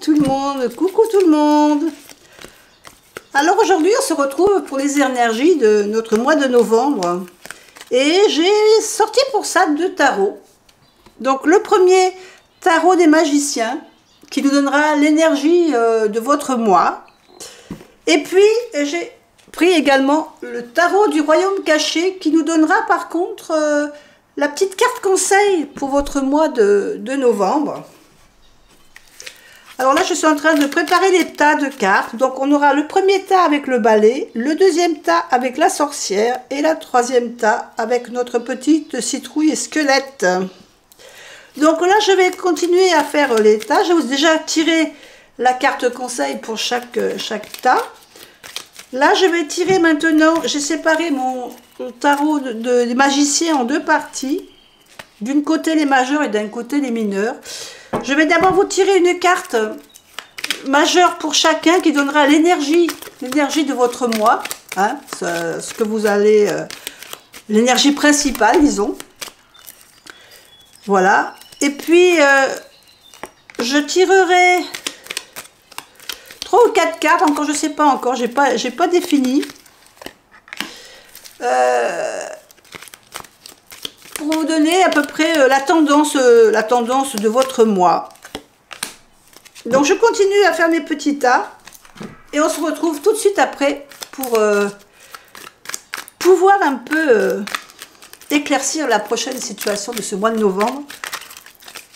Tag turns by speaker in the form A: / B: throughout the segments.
A: Tout le monde, coucou tout le monde. Alors aujourd'hui on se retrouve pour les énergies de notre mois de novembre. Et j'ai sorti pour ça 2 tarots. Donc le premier tarot des magiciens qui nous donnera l'énergie de votre mois. Et puis j'ai pris également le tarot du royaume caché qui nous donnera par contre la petite carte conseil pour votre mois de novembre. Alors là, je suis en train de préparer les tas de cartes. Donc, on aura le premier tas avec le balai, le deuxième tas avec la sorcière et la troisième tas avec notre petite citrouille et squelette. Donc là, je vais continuer à faire les tas. Je vais déjà tirer la carte conseil pour chaque tas. Là, je vais tirer maintenant, j'ai séparé mon tarot des magiciens en 2 parties. D'un côté les majeurs et d'un côté les mineurs. Je vais d'abord vous tirer une carte majeure pour chacun qui donnera l'énergie de votre mois, hein, ce que vous allez, l'énergie principale, disons. Voilà. Et puis, je tirerai 3 ou 4 cartes, encore je ne sais pas encore, j'ai pas défini. Pour vous donner à peu près la tendance de votre mois. Donc je continue à faire mes petits tas et on se retrouve tout de suite après pour pouvoir un peu éclaircir la prochaine situation de ce mois de novembre.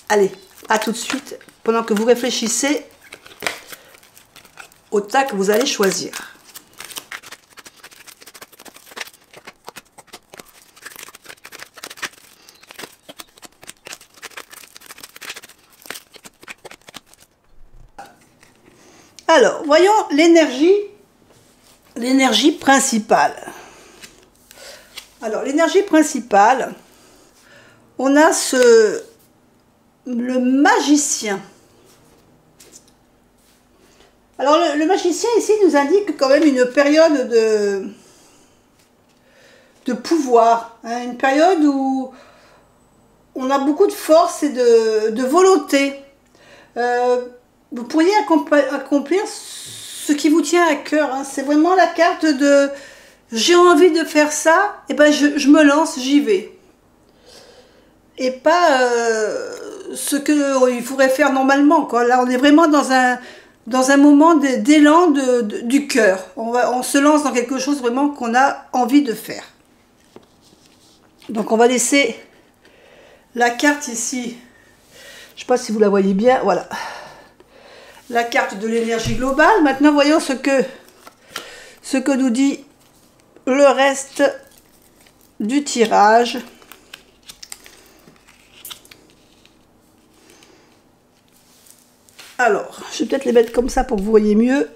A: Allez, à tout de suite pendant que vous réfléchissez au tas que vous allez choisir. Alors, voyons l'énergie principale. Alors, l'énergie principale, on a le magicien. Alors, le magicien ici nous indique quand même une période de pouvoir, hein, une période où on a beaucoup de force et de volonté. Vous pourriez accomplir ce qui vous tient à cœur. Hein. C'est vraiment la carte de j'ai envie de faire ça, et ben je me lance, j'y vais. Et pas ce qu'il faudrait faire normalement, quoi. Là, on est vraiment dans un moment d'élan du cœur. On se lance dans quelque chose vraiment qu'on a envie de faire. Donc on va laisser la carte ici. Je ne sais pas si vous la voyez bien. Voilà. La carte de l'énergie globale. Maintenant, voyons ce que nous dit le reste du tirage. Alors, je vais peut-être les mettre comme ça pour que vous voyez mieux.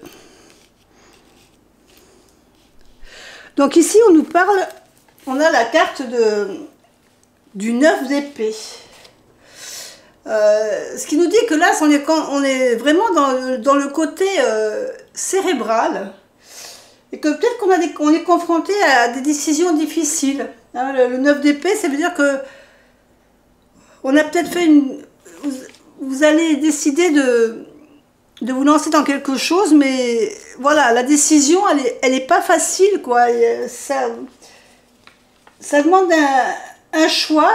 A: Donc ici, on nous parle, on a la carte du 9 d'épée. Ce qui nous dit que là, on est vraiment dans le côté cérébral et que peut-être qu'on est confronté à des décisions difficiles. Hein, le 9 d'épée, ça veut dire que on a peut-être fait vous allez décider de vous lancer dans quelque chose, mais voilà, la décision, elle est pas facile, quoi. Ça demande un choix.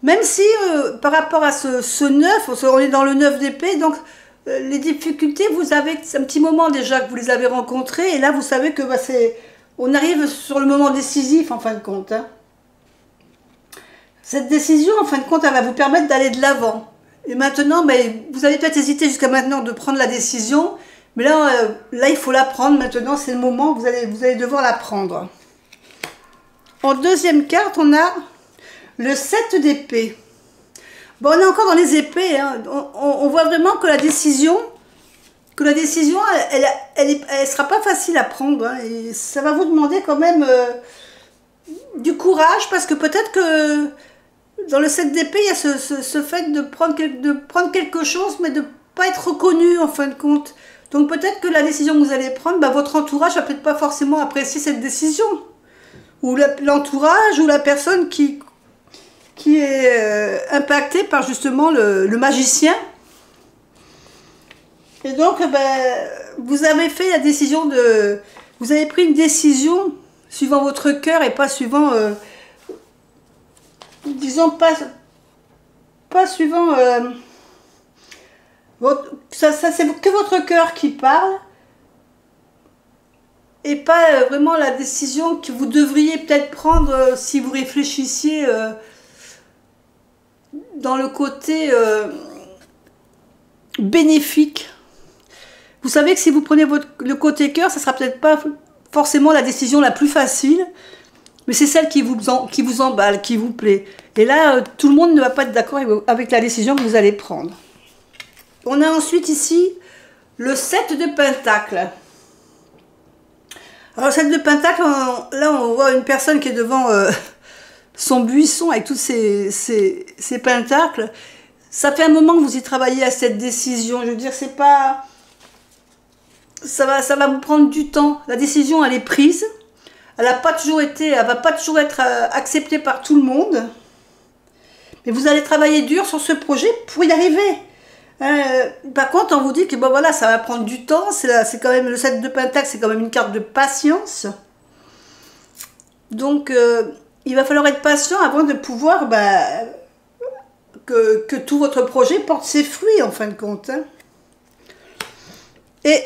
A: Même si par rapport à ce 9, on est dans le 9 d'épée, donc les difficultés, vous avez un petit moment déjà que vous les avez rencontrées, et là vous savez que bah, on arrive sur le moment décisif en fin de compte. Hein. Cette décision, en fin de compte, elle va vous permettre d'aller de l'avant. Et maintenant, mais vous avez peut-être hésité jusqu'à maintenant de prendre la décision, mais là il faut la prendre maintenant, c'est le moment, vous allez devoir la prendre. En deuxième carte, on a le 7 d'épée. Bon, on est encore dans les épées. Hein. On voit vraiment que la décision, elle sera pas facile à prendre. Hein. Et ça va vous demander quand même du courage, parce que peut-être que dans le 7 d'épée, il y a ce fait de prendre quelque chose, mais de ne pas être reconnu en fin de compte. Donc peut-être que la décision que vous allez prendre, bah, votre entourage va peut-être pas forcément apprécier cette décision. Ou l'entourage, ou la personne qui qui est impacté par justement le magicien. Et donc, ben, vous avez fait la décision de... Vous avez pris une décision suivant votre cœur et pas suivant... disons, pas suivant... ça c'est que votre cœur qui parle. Et pas vraiment la décision que vous devriez peut-être prendre si vous réfléchissiez dans le côté bénéfique. Vous savez que si vous prenez le côté cœur, ça ne sera peut-être pas forcément la décision la plus facile, mais c'est celle qui vous emballe, qui vous plaît. Et là, tout le monde ne va pas être d'accord avec la décision que vous allez prendre. On a ensuite ici le 7 de Pentacles. Alors, le 7 de Pentacles, là, on voit une personne qui est devant son buisson avec tous ces pentacles. Ça fait un moment que vous y travaillez à cette décision. Je veux dire, c'est pas... Ça va vous prendre du temps. La décision, elle est prise. Elle va pas toujours être acceptée par tout le monde. Mais vous allez travailler dur sur ce projet pour y arriver. Par contre, on vous dit que bon, voilà, ça va prendre du temps. C'est quand même le 7 de Pentacle, c'est quand même une carte de patience. Donc, il va falloir être patient avant de pouvoir que tout votre projet porte ses fruits en fin de compte. Hein. Et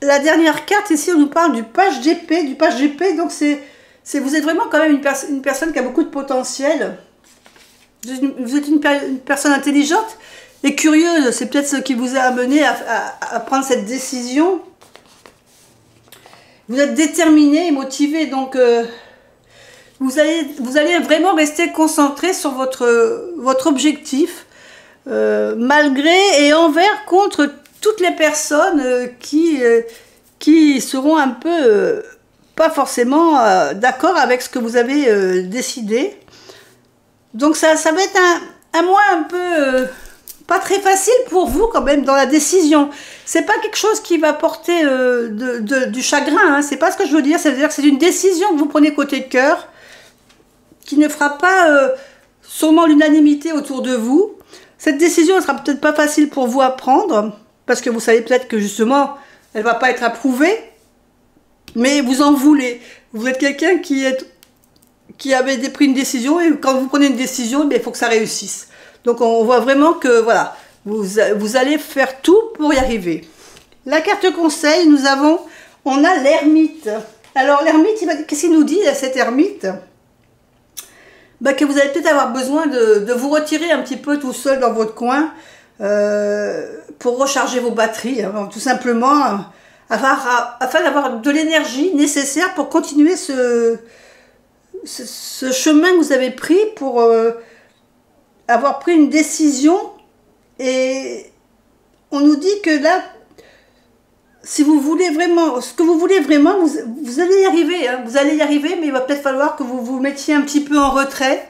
A: la dernière carte ici, on nous parle du page d'épée. Donc, vous êtes vraiment quand même une personne qui a beaucoup de potentiel. Vous êtes une personne intelligente et curieuse. C'est peut-être ce qui vous a amené à prendre cette décision. Vous êtes déterminé et motivé. Donc, vous allez vraiment rester concentré sur votre objectif. Malgré et contre toutes les personnes qui seront un peu pas forcément d'accord avec ce que vous avez décidé. Donc ça va être un mois un peu pas très facile pour vous quand même dans la décision. C'est pas quelque chose qui va porter du chagrin, hein. C'est pas ce que je veux dire. C'est-à-dire que c'est une décision que vous prenez côté cœur qui ne fera pas sûrement l'unanimité autour de vous. Cette décision ne sera peut-être pas facile pour vous à prendre parce que vous savez peut-être que justement elle va pas être approuvée, mais vous en voulez. Vous êtes quelqu'un qui avait pris une décision, et quand vous prenez une décision, il faut que ça réussisse. Donc on voit vraiment que voilà, vous allez faire tout pour y arriver. La carte conseil, on a l'ermite. Alors l'ermite, qu'est-ce qu'il nous dit à cet ermite? Que vous allez peut-être avoir besoin de vous retirer un petit peu tout seul dans votre coin pour recharger vos batteries, hein, tout simplement, afin d'avoir de l'énergie nécessaire pour continuer ce chemin que vous avez pris pour avoir pris une décision. Et on nous dit que là, si vous voulez vraiment, ce que vous voulez vraiment, vous allez y arriver. Hein, vous allez y arriver, mais il va peut-être falloir que vous vous mettiez un petit peu en retrait.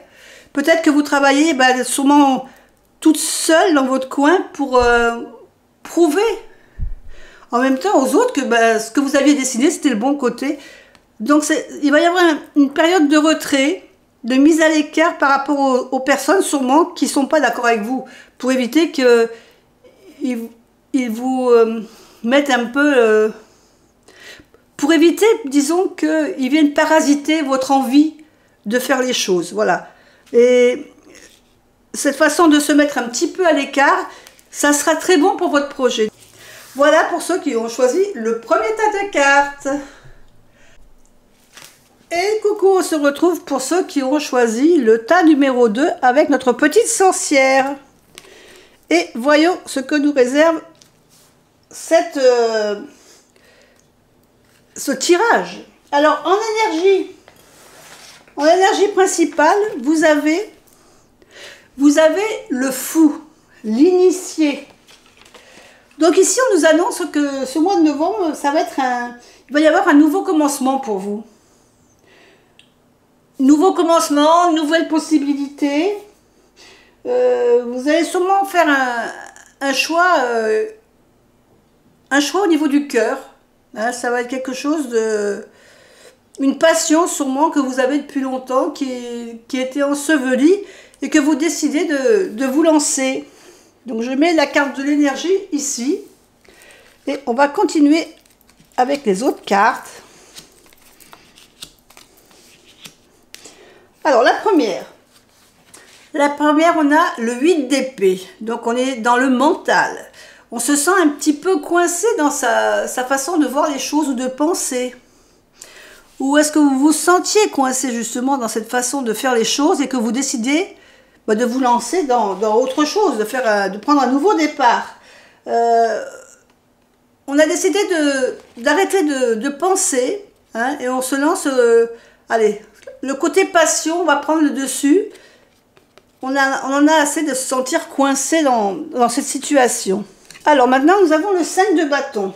A: Peut-être que vous travaillez sûrement toute seule dans votre coin pour prouver en même temps aux autres que ce que vous aviez décidé, c'était le bon côté. Donc il va y avoir une période de retrait, de mise à l'écart par rapport aux personnes sûrement qui ne sont pas d'accord avec vous, pour éviter qu'ils vous mettent un peu... pour éviter, disons, qu'ils viennent parasiter votre envie de faire les choses. Voilà. Et cette façon de se mettre un petit peu à l'écart, ça sera très bon pour votre projet. Voilà pour ceux qui ont choisi le premier tas de cartes. Et coucou, on se retrouve pour ceux qui ont choisi le tas numéro 2 avec notre petite sorcière. Et voyons ce que nous réserve ce tirage. Alors en énergie principale, vous avez le fou, l'initié. Donc ici, on nous annonce que ce mois de novembre, ça va être il va y avoir un nouveau commencement pour vous. Nouveau commencement, nouvelle possibilité. Vous allez sûrement faire un choix au niveau du cœur. Hein, ça va être quelque chose une passion sûrement que vous avez depuis longtemps, qui était ensevelie et que vous décidez de vous lancer. Donc je mets la carte de l'énergie ici et on va continuer avec les autres cartes. Alors la première, on a le 8 d'épée, donc on est dans le mental. On se sent un petit peu coincé dans sa façon de voir les choses ou de penser. Ou est-ce que vous vous sentiez coincé justement dans cette façon de faire les choses et que vous décidez de vous lancer dans autre chose, de prendre un nouveau départ. On a décidé d'arrêter de penser, hein, et on se lance, allez, le côté passion va prendre le dessus. On en a assez de se sentir coincé dans cette situation. Alors maintenant, nous avons le 5 de bâton.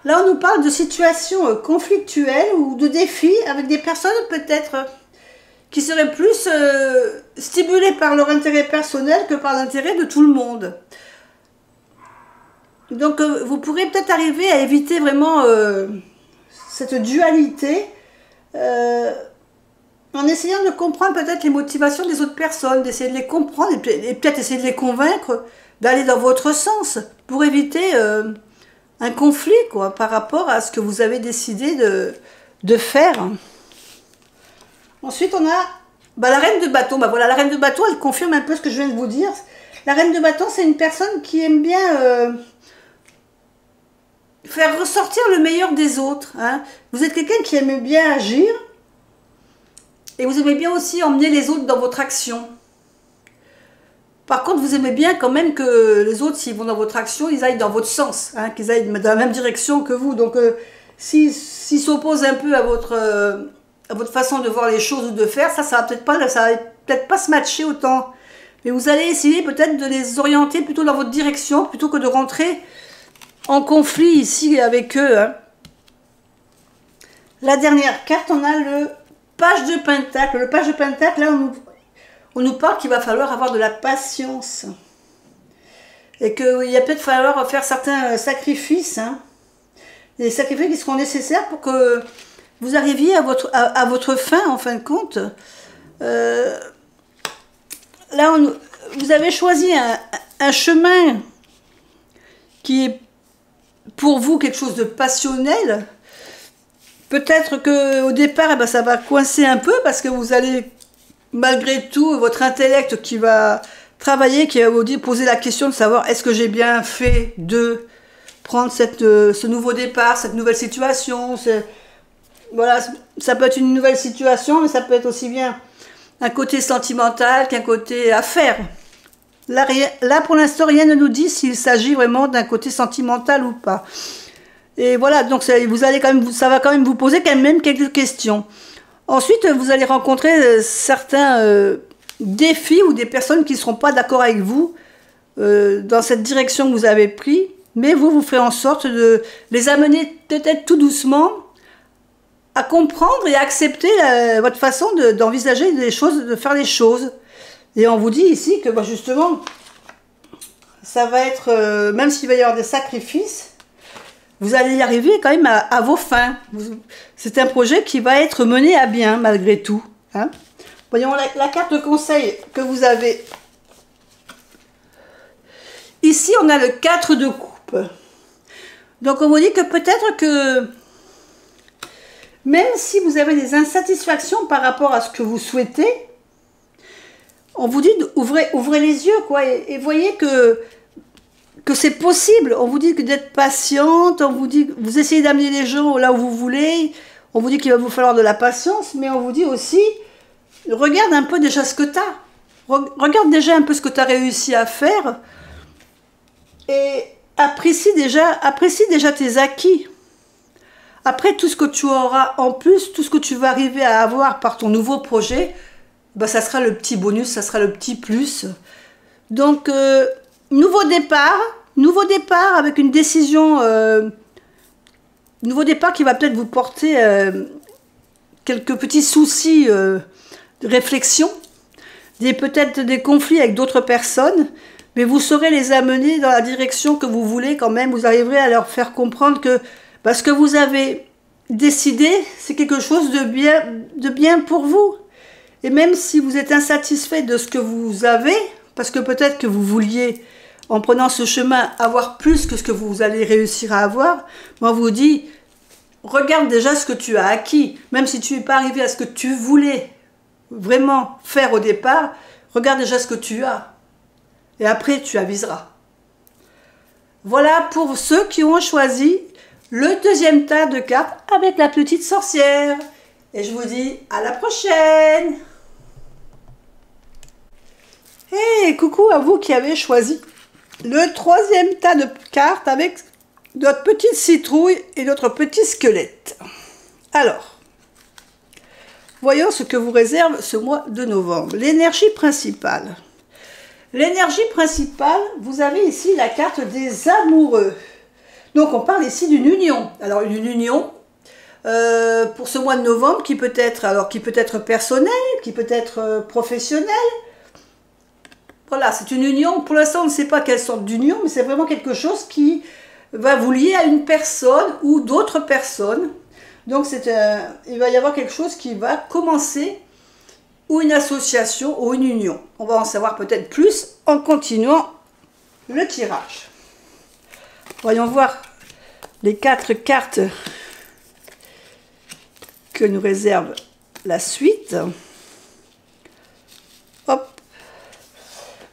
A: Là, on nous parle de situations conflictuelles ou de défis avec des personnes peut-être qui seraient plus stimulées par leur intérêt personnel que par l'intérêt de tout le monde. Donc, vous pourrez peut-être arriver à éviter vraiment cette dualité en essayant de comprendre peut-être les motivations des autres personnes, d'essayer de les comprendre et peut-être essayer de les convaincre d'aller dans votre sens pour éviter un conflit quoi, par rapport à ce que vous avez décidé de faire. Ensuite, on a la reine de bâton. Voilà, la reine de bâton, elle confirme un peu ce que je viens de vous dire. La reine de bâton, c'est une personne qui aime bien faire ressortir le meilleur des autres. Hein. Vous êtes quelqu'un qui aime bien agir et vous aimez bien aussi emmener les autres dans votre action. Par contre, vous aimez bien quand même que les autres, s'ils vont dans votre action, ils aillent dans votre sens, hein, qu'ils aillent dans la même direction que vous. Donc, s'ils s'opposent un peu à votre façon de voir les choses ou de faire, ça va peut-être pas se matcher autant. Mais vous allez essayer peut-être de les orienter plutôt dans votre direction, plutôt que de rentrer en conflit ici avec eux. Hein. La dernière carte, on a le page de pentacle. Le page de pentacle, là, on nous parle qu'il va falloir avoir de la patience. Et qu'il va peut-être falloir faire certains sacrifices. Hein. Des sacrifices qui seront nécessaires pour que vous arriviez à votre fin, en fin de compte. Là, vous avez choisi un chemin qui est pour vous quelque chose de passionnel. Peut-être qu'au départ, ça va coincer un peu parce que vous allez, malgré tout, votre intellect qui va travailler, qui va vous poser la question de savoir est-ce que j'ai bien fait de prendre ce nouveau départ, cette nouvelle situation. Voilà, ça peut être une nouvelle situation, mais ça peut être aussi bien un côté sentimental qu'un côté affaire. Là, pour l'instant, rien ne nous dit s'il s'agit vraiment d'un côté sentimental ou pas. Et voilà, donc ça va quand même vous poser quand même quelques questions. Ensuite, vous allez rencontrer certains défis ou des personnes qui ne seront pas d'accord avec vous dans cette direction que vous avez prise, mais vous ferez en sorte de les amener peut-être tout doucement à comprendre et à accepter votre façon d'envisager les choses, de faire les choses. Et on vous dit ici que justement, ça va être, même s'il va y avoir des sacrifices, vous allez y arriver quand même à vos fins. C'est un projet qui va être mené à bien malgré tout. Hein. Voyons la carte de conseil que vous avez. Ici, on a le 4 de coupe. Donc on vous dit que peut-être que même si vous avez des insatisfactions par rapport à ce que vous souhaitez, on vous dit ouvrez les yeux quoi, et voyez que c'est possible. On vous dit que d'être patiente, on vous dit que vous essayez d'amener les gens là où vous voulez, on vous dit qu'il va vous falloir de la patience, mais on vous dit aussi, regarde un peu déjà ce que tu as. Regarde déjà un peu ce que tu as réussi à faire et apprécie déjà tes acquis. Après, tout ce que tu auras en plus, tout ce que tu vas arriver à avoir par ton nouveau projet, ça sera le petit bonus, ça sera le petit plus. Donc, nouveau départ avec une décision, nouveau départ qui va peut-être vous porter quelques petits soucis de réflexion, peut-être des conflits avec d'autres personnes, mais vous saurez les amener dans la direction que vous voulez quand même. Vous arriverez à leur faire comprendre que ce que vous avez décidé, c'est quelque chose de bien pour vous. Et même si vous êtes insatisfait de ce que vous avez, parce que peut-être que vous vouliez, en prenant ce chemin, avoir plus que ce que vous allez réussir à avoir, moi, je vous dis, regarde déjà ce que tu as acquis. Même si tu n'es pas arrivé à ce que tu voulais vraiment faire au départ, regarde déjà ce que tu as. Et après, tu aviseras. Voilà pour ceux qui ont choisi le deuxième tas de cartes avec la petite sorcière. Et je vous dis à la prochaine. Et coucou à vous qui avez choisi le troisième tas de cartes avec notre petite citrouille et notre petit squelette. Alors, voyons ce que vous réserve ce mois de novembre. L'énergie principale. L'énergie principale, vous avez ici la carte des amoureux. Donc on parle ici d'une union. Alors une union pour ce mois de novembre qui peut être personnelle, qui peut être professionnelle. Voilà, c'est une union. Pour l'instant, on ne sait pas quelle sorte d'union, mais c'est vraiment quelque chose qui va vous lier à une personne ou d'autres personnes. Donc il va y avoir quelque chose qui va commencer, ou une association, ou une union. On va en savoir peut-être plus en continuant le tirage. Voyons voir les 4 cartes que nous réserve la suite. Hop.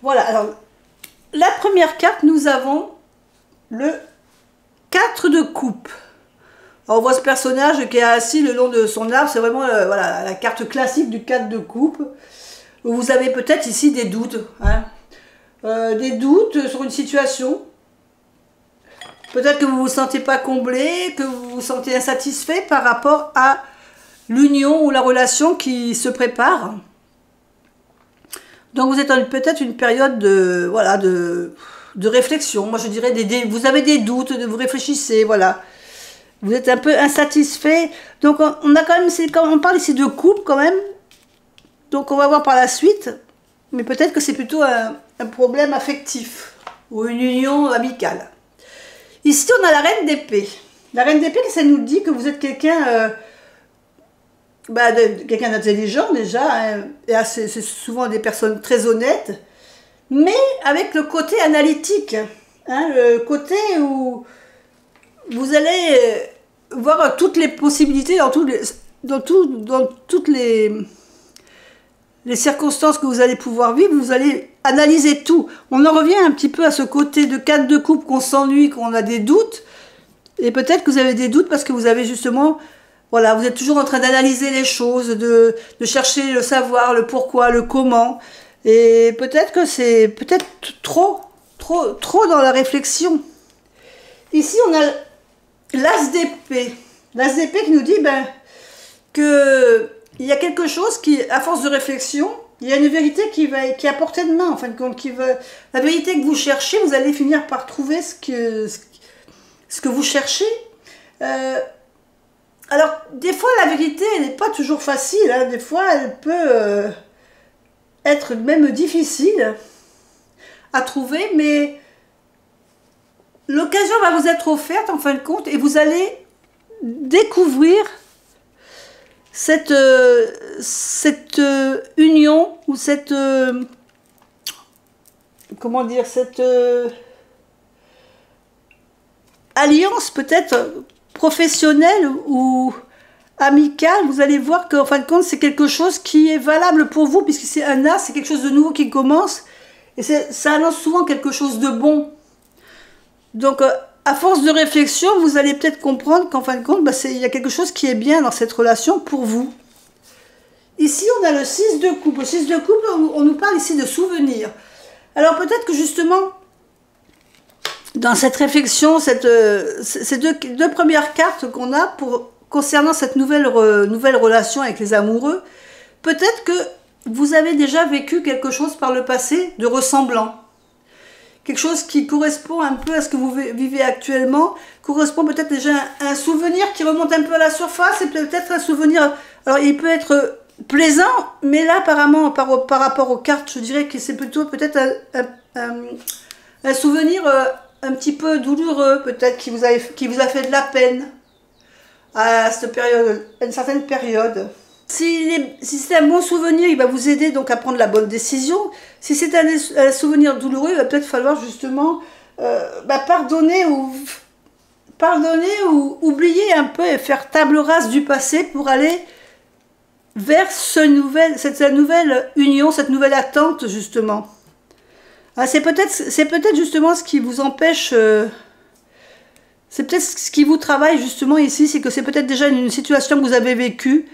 A: Voilà, alors, la première carte, nous avons le 4 de coupe. Alors, on voit ce personnage qui est assis le long de son arbre, c'est vraiment voilà, la carte classique du 4 de coupe. Vous avez peut-être ici des doutes, hein. Des doutes sur une situation. Peut-être que vous ne vous sentez pas comblé, que vous vous sentez insatisfait par rapport à l'union ou la relation qui se prépare. Donc vous êtes dans peut-être une période de, voilà, de réflexion. Moi je dirais, vous avez des doutes, vous réfléchissez, voilà. Vous êtes un peu insatisfait. Donc on a quand même, on parle ici de couple quand même. Donc on va voir par la suite. Mais peut-être que c'est plutôt un problème affectif ou une union amicale. Ici on a la reine d'épée. La reine d'épée, ça nous dit que vous êtes quelqu'un quelqu'un d'intelligent déjà, hein, et c'est souvent des personnes très honnêtes, mais avec le côté analytique, hein, le côté où vous allez voir toutes les possibilités dans toutes les circonstances que vous allez pouvoir vivre, vous allez analyser tout. On en revient un petit peu à ce côté de 4 de coupe, qu'on s'ennuie, qu'on a des doutes, et peut-être que vous avez des doutes parce que vous avez justement... Voilà, vous êtes toujours en train d'analyser les choses, de chercher le savoir, le pourquoi, le comment. Et peut-être que c'est trop dans la réflexion. Ici, on a l'as d'épée. L'as d'épée qui nous dit que il y a quelque chose qui, à force de réflexion, il y a une vérité qui est à portée de main, en fin de compte. La vérité que vous cherchez, vous allez finir par trouver ce que vous cherchez. Alors, des fois, la vérité, elle n'est pas toujours facile, hein. Des fois, elle peut être même difficile à trouver, mais l'occasion va vous être offerte, en fin de compte, et vous allez découvrir cette union, ou cette... comment dire, cette alliance, peut-être... professionnelle ou amicale, vous allez voir qu'en fin de compte, c'est quelque chose qui est valable pour vous, puisque c'est un as, c'est quelque chose de nouveau qui commence, et ça annonce souvent quelque chose de bon. Donc, à force de réflexion, vous allez peut-être comprendre qu'en fin de compte, il y a quelque chose qui est bien dans cette relation pour vous. Ici, on a le 6 de coupe. Le 6 de coupe, on nous parle ici de souvenirs. Alors, peut-être que justement... dans cette réflexion, ces deux premières cartes qu'on a concernant cette nouvelle relation avec les amoureux, peut-être que vous avez déjà vécu quelque chose par le passé de ressemblant. Quelque chose qui correspond un peu à ce que vous vivez actuellement, correspond peut-être déjà à un souvenir qui remonte un peu à la surface, et peut-être un souvenir, alors il peut être plaisant, mais là apparemment par rapport aux cartes, je dirais que c'est plutôt peut-être un souvenir... un petit peu douloureux, peut-être, qui vous a fait de la peine à cette période, à une certaine période. Si c'est un bon souvenir, il va vous aider donc à prendre la bonne décision. Si c'est un souvenir douloureux, il va peut-être falloir justement pardonner ou oublier un peu et faire table rase du passé pour aller vers cette nouvelle union, cette nouvelle attente justement. Ah, c'est peut-être justement ce qui vous empêche, c'est peut-être ce qui vous travaille justement ici, c'est que c'est peut-être déjà une situation que vous avez vécue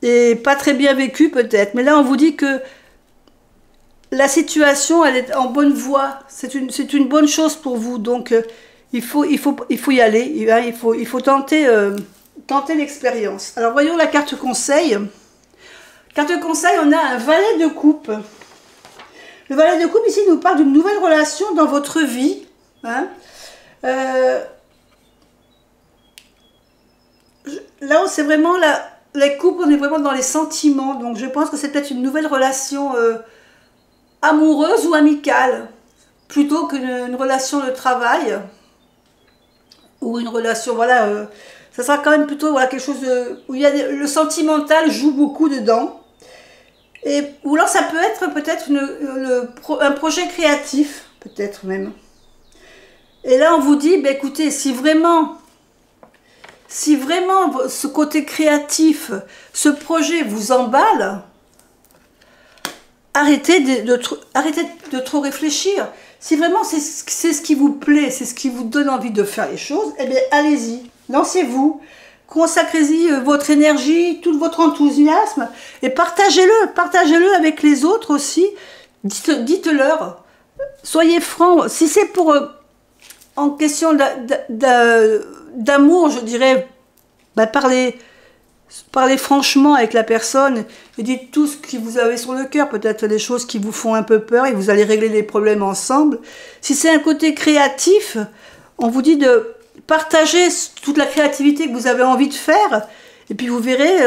A: et pas très bien vécue peut-être. Mais là on vous dit que la situation elle est en bonne voie, c'est une bonne chose pour vous, donc il faut y aller, hein, il faut tenter l'expérience. Alors voyons la carte conseil. Carte conseil, on a un valet de coupe. Le valet de coupe ici nous parle d'une nouvelle relation dans votre vie. Hein. Là, c'est vraiment les couples, on est vraiment dans les sentiments. Donc je pense que c'est peut-être une nouvelle relation amoureuse ou amicale, plutôt qu'une relation de travail. Ou une relation, voilà, ça sera quand même plutôt voilà, quelque chose où il y a le sentimental joue beaucoup dedans. Ou alors ça peut être peut-être un projet créatif, peut-être même. Et là on vous dit, bah, écoutez, si vraiment ce côté créatif, ce projet vous emballe, arrêtez de trop réfléchir. Si vraiment c'est ce qui vous plaît, c'est ce qui vous donne envie de faire les choses, eh bien allez-y, lancez-vous. Consacrez-y votre énergie, tout votre enthousiasme et partagez-le avec les autres aussi. Dites-leur, soyez francs. Si c'est pour en question d'amour, je dirais, parlez franchement avec la personne et dites tout ce que vous avez sur le cœur, peut-être les choses qui vous font un peu peur et vous allez régler les problèmes ensemble. Si c'est un côté créatif, on vous dit de partagez toute la créativité que vous avez envie de faire et puis vous verrez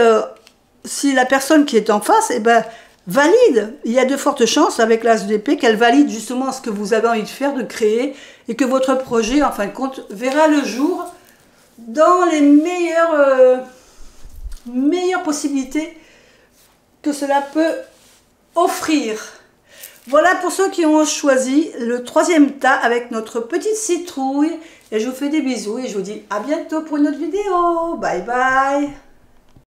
A: si la personne qui est en face valide. Il y a de fortes chances avec l'As d'épée qu'elle valide justement ce que vous avez envie de faire, de créer et que votre projet en fin de compte verra le jour dans les meilleures possibilités que cela peut offrir. Voilà pour ceux qui ont choisi le troisième tas avec notre petite citrouille. Et je vous fais des bisous et je vous dis à bientôt pour une autre vidéo. Bye bye.